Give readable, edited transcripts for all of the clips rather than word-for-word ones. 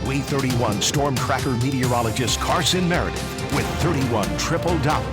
WE31 Storm Tracker meteorologist Carson Meredith with 31 Triple Dollar.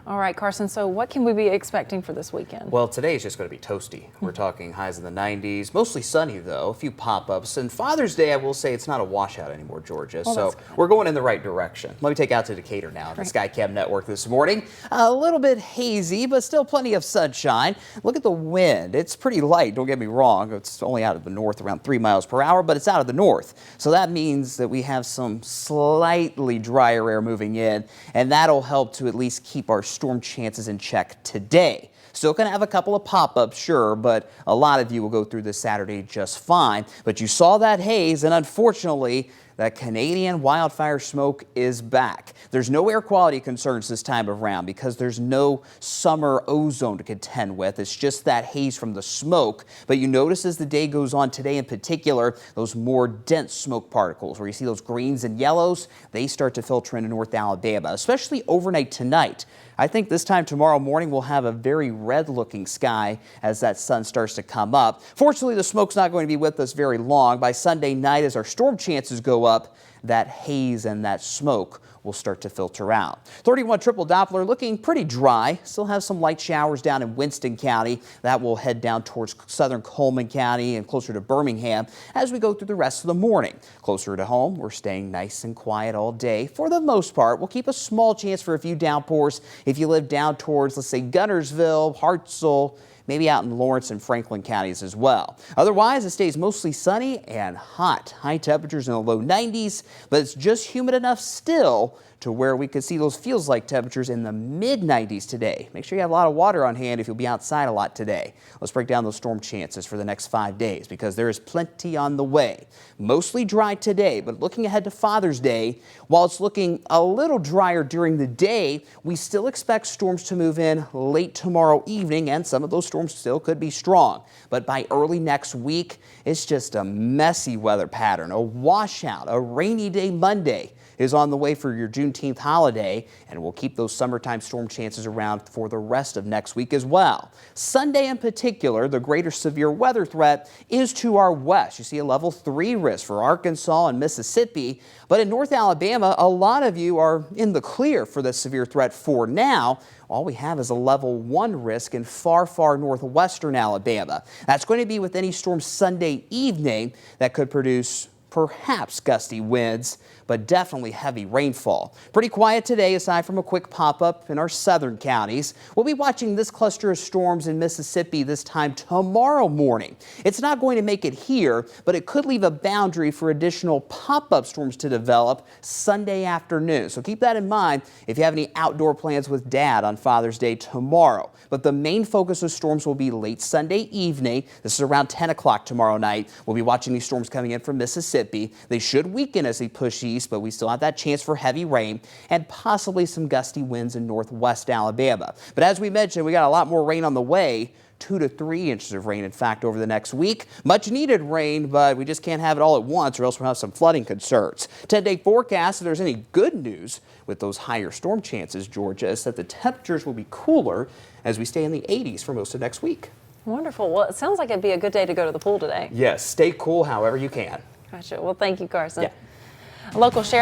All right, Carson, so what can we be expecting for this weekend? Well, today is just going to be toasty. We're talking highs in the 90s, mostly sunny though, a few pop-ups. And Father's Day, I will say it's not a washout anymore, Georgia. Well, so we're going in the right direction. Let me take you out to Decatur now, the SkyCam network this morning. A little bit hazy, but still plenty of sunshine. Look at the wind. It's pretty light, don't get me wrong. It's only out of the north around 3 miles per hour, but it's out of the north. So that means that we have some slightly drier air moving in, and that'll help to at least keep our storm chances in check today. Still going to have a couple of pop-ups, sure, but a lot of you will go through this Saturday just fine. But you saw that haze, and unfortunately, that Canadian wildfire smoke is back. There's no air quality concerns this time around because there's no summer ozone to contend with. It's just that haze from the smoke. But you notice as the day goes on today in particular, those more dense smoke particles where you see those greens and yellows, they start to filter into North Alabama, especially overnight tonight. I think this time tomorrow morning we'll have a very red-looking sky as that sun starts to come up. Fortunately, the smoke's not going to be with us very long. By Sunday night, as our storm chances go up, that haze and that smoke will start to filter out. 31 triple Doppler looking pretty dry. Still have some light showers down in Winston County. That will head down towards southern Coleman County and closer to Birmingham as we go through the rest of the morning. Closer to home, we're staying nice and quiet all day. For the most part, we'll keep a small chance for a few downpours if you live down towards, let's say, Guntersville, Hartselle, maybe out in Lawrence and Franklin counties as well. Otherwise, it stays mostly sunny and hot. High temperatures in the low 90s, but it's just humid enough still to where we could see those feels-like temperatures in the mid-90s today. Make sure you have a lot of water on hand if you'll be outside a lot today. Let's break down those storm chances for the next 5 days because there is plenty on the way. Mostly dry today, but looking ahead to Father's Day, while it's looking a little drier during the day, we still expect storms to move in late tomorrow evening, and some of those storms still could be strong. But by early next week, it's just a messy weather pattern, a washout, a rainy day Monday is on the way for your Juneteenth holiday, and we'll keep those summertime storm chances around for the rest of next week as well. Sunday in particular, the greater severe weather threat is to our west. You see a level 3 risk for Arkansas and Mississippi, but in North Alabama, a lot of you are in the clear for the severe threat for now. All we have is a level 1 risk in far northwestern Alabama. That's going to be with any storm Sunday evening that could produce perhaps gusty winds, but definitely heavy rainfall. Pretty quiet today aside from a quick pop-up in our southern counties. We'll be watching this cluster of storms in Mississippi this time tomorrow morning. It's not going to make it here, but it could leave a boundary for additional pop-up storms to develop Sunday afternoon. So keep that in mind if you have any outdoor plans with Dad on Father's Day tomorrow. But the main focus of storms will be late Sunday evening. This is around 10 o'clock tomorrow night. We'll be watching these storms coming in from Mississippi. They should weaken as they push east, but we still have that chance for heavy rain and possibly some gusty winds in northwest Alabama. But as we mentioned, we got a lot more rain on the way. 2 to 3 inches of rain, in fact, over the next week. Much needed rain, but we just can't have it all at once or else we'll have some flooding concerns. 10-day forecast, if there's any good news with those higher storm chances, Georgia, is that the temperatures will be cooler as we stay in the 80s for most of next week. Wonderful. Well, it sounds like it'd be a good day to go to the pool today. Yes, stay cool however you can. Gotcha. Well, thank you, Carson. Yeah. A local sheriff